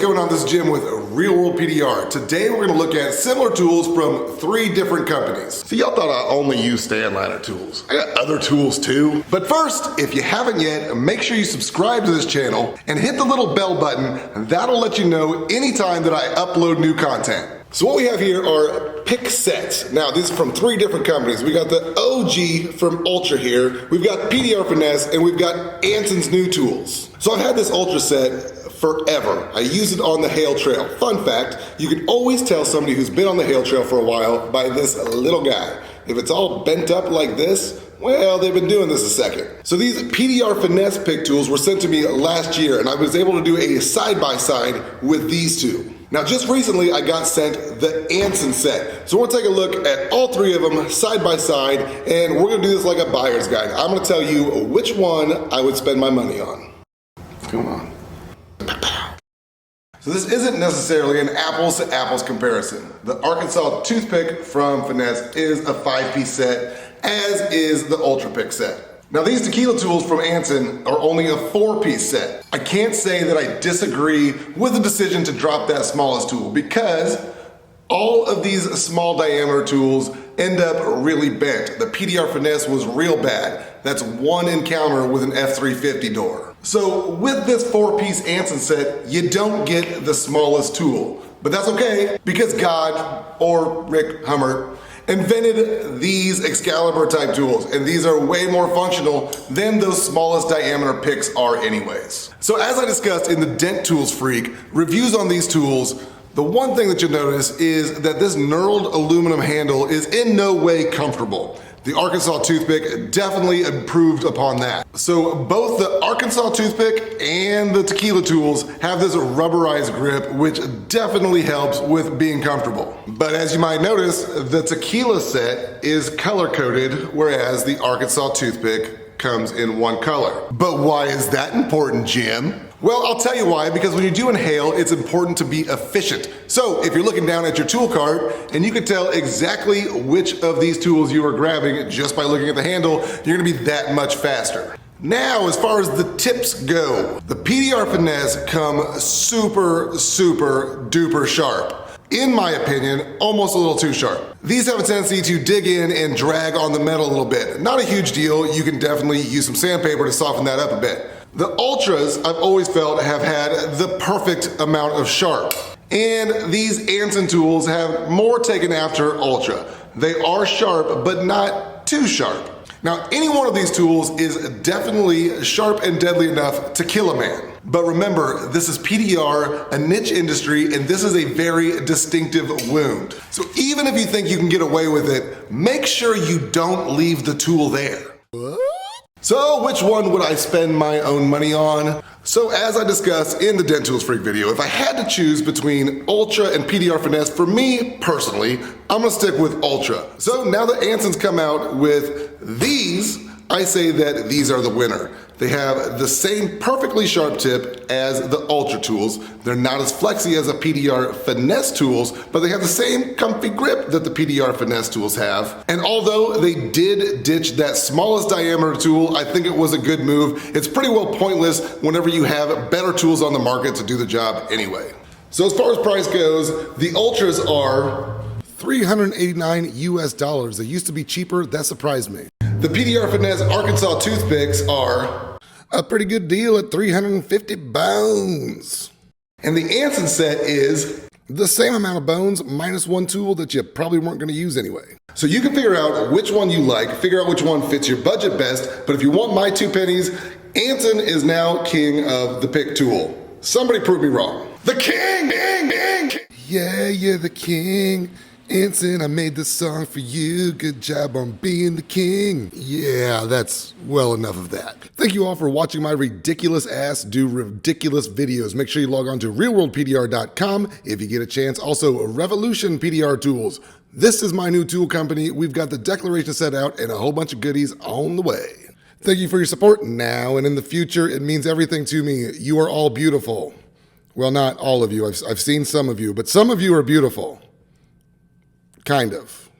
going on? This is Jim with Real World PDR. Today we're going to look at similar tools from 3 different companies. So y'all thought I only use stand liner tools. I got other tools too. But first, if you haven't yet, make sure you subscribe to this channel and hit the little bell button, and that'll let you know anytime that I upload new content. So what we have here are pick sets. Now these are from 3 different companies. We got the OG from Ultra here, we've got PDR Finesse, and we've got Anson's new tools. So I've had this Ultra set forever. I use it on the hail trail. Fun fact, you can always tell somebody who's been on the hail trail for a while by this little guy. If it's all bent up like this, well, they've been doing this a second. So these PDR Finesse pick tools were sent to me last year, and I was able to do a side-by-side with these two. Now just recently I got sent the Anson Set. So we're gonna take a look at all 3 of them side by side, and we're gonna do this like a buyer's guide. I'm gonna tell you which one I would spend my money on. Come on. So this isn't necessarily an apples to apples comparison. The Arkansas toothpick from Finesse is a 5-piece set, as is the Ultra Pick set. Now these Tequila tools from Anson are only a 4-piece set. I can't say that I disagree with the decision to drop that smallest tool, because all of these small diameter tools end up really bent. The PDR Finesse was real bad. That's 1 encounter with an F350 door. So with this 4-piece Anson set, you don't get the smallest tool. But that's okay, because God, or Rick Hummert, invented these Excalibur type tools, and these are way more functional than those smallest diameter picks are anyways. So as I discussed in the Dent Tools Freak, reviews on these tools, the one thing that you'll notice is that this knurled aluminum handle is in no way comfortable. The Arkansas toothpick definitely improved upon that. So both the Arkansas toothpick and the Tequila tools have this rubberized grip, which definitely helps with being comfortable. But as you might notice, the Tequila set is color-coded, whereas the Arkansas toothpick comes in 1 color. But why is that important, Jim? Well, I'll tell you why, because when you're doing hail, it's important to be efficient. So if you're looking down at your tool cart and you can tell exactly which of these tools you are grabbing just by looking at the handle, you're gonna be that much faster. Now, as far as the tips go, the PDR Finesse come super duper sharp. In my opinion, almost a little too sharp. These have a tendency to dig in and drag on the metal a little bit. Not a huge deal, you can definitely use some sandpaper to soften that up a bit. The Ultras, I've always felt, have had the perfect amount of sharp. And these Anson tools have more taken after Ultra. They are sharp, but not too sharp. Now, any one of these tools is definitely sharp and deadly enough to kill a man. But remember, this is PDR, a niche industry, and this is a very distinctive wound. So even if you think you can get away with it, make sure you don't leave the tool there. What? So which one would I spend my own money on? So as I discussed in the Dent Tools Freak video, if I had to choose between Ultra and PDR Finesse, for me personally, I'm gonna stick with Ultra. So now that Anson's come out with these, I say that these are the winner. They have the same perfectly sharp tip as the Ultra tools. They're not as flexy as the PDR Finesse tools, but they have the same comfy grip that the PDR Finesse tools have. And although they did ditch that smallest diameter tool, I think it was a good move. It's pretty well pointless whenever you have better tools on the market to do the job anyway. So as far as price goes, the Ultras are $389 US. They used to be cheaper, that surprised me. The PDR Finesse Arkansas toothpicks are a pretty good deal at 350 bones. And the Anson set is the same amount of bones minus 1 tool that you probably weren't gonna use anyway. So you can figure out which one you like, figure out which one fits your budget best, but if you want my 2 pennies, Anson is now king of the pick tool. Somebody prove me wrong. The king! Yeah, you're the king. Anson, I made this song for you. Good job on being the king. Yeah, that's well enough of that. Thank you all for watching my ridiculous ass do ridiculous videos. Make sure you log on to realworldpdr.com if you get a chance. Also, Revolution PDR Tools. This is my new tool company. We've got the declaration set out and a whole bunch of goodies on the way. Thank you for your support now and in the future. It means everything to me. You are all beautiful. Well, not all of you. I've seen some of you, but some of you are beautiful. Kind of.